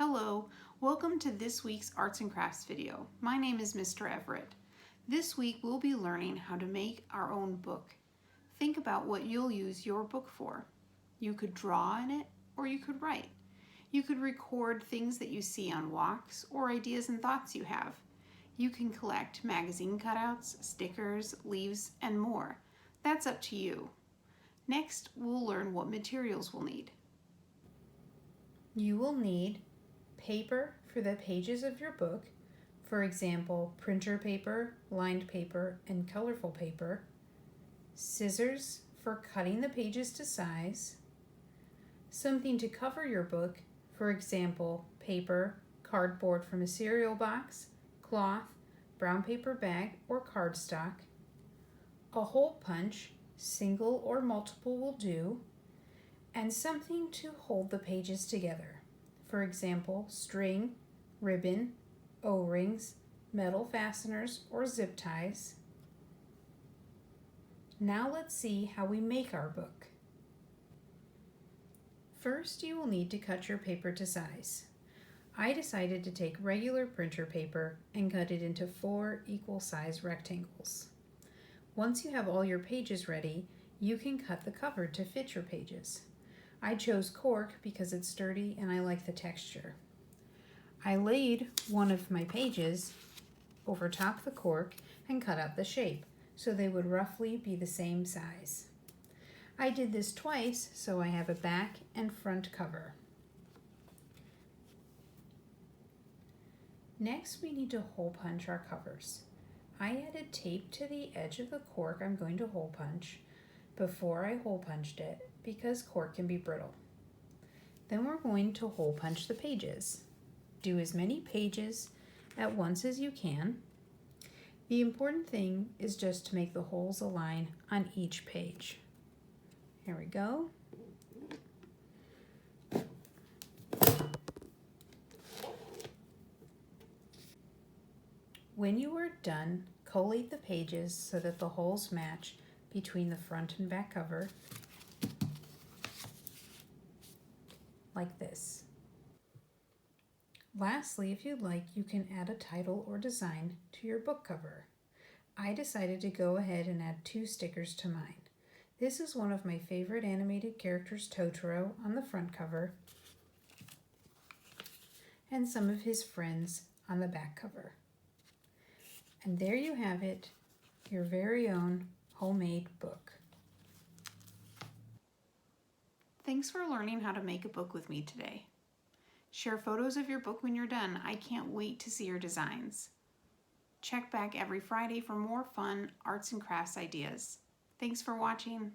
Hello, welcome to this week's Arts and Crafts video. My name is Mr. Everett. This week we'll be learning how to make our own book. Think about what you'll use your book for. You could draw in it or you could write. You could record things that you see on walks or ideas and thoughts you have. You can collect magazine cutouts, stickers, leaves, and more. That's up to you. Next, we'll learn what materials we'll need. You will need paper for the pages of your book, for example, printer paper, lined paper, and colorful paper, scissors for cutting the pages to size, something to cover your book, for example, paper, cardboard from a cereal box, cloth, brown paper bag, or cardstock, a hole punch, single or multiple will do, and something to hold the pages together. For example, string, ribbon, O-rings, metal fasteners, or zip ties. Now let's see how we make our book. First, you will need to cut your paper to size. I decided to take regular printer paper and cut it into 4 equal size rectangles. Once you have all your pages ready, you can cut the cover to fit your pages. I chose cork because it's sturdy and I like the texture. I laid one of my pages over top the cork and cut out the shape so they would roughly be the same size. I did this twice so I have a back and front cover. Next, we need to hole punch our covers. I added tape to the edge of the cork I'm going to hole punch before I hole punched it because cork can be brittle. Then we're going to hole punch the pages. Do as many pages at once as you can. The important thing is just to make the holes align on each page. Here we go. When you are done, collate the pages so that the holes match between the front and back cover, like this. Lastly, if you'd like, you can add a title or design to your book cover. I decided to go ahead and add 2 stickers to mine. This is one of my favorite animated characters, Totoro, on the front cover, and some of his friends on the back cover. And there you have it, your very own homemade book. Thanks for learning how to make a book with me today. Share photos of your book when you're done. I can't wait to see your designs. Check back every Friday for more fun arts and crafts ideas. Thanks for watching.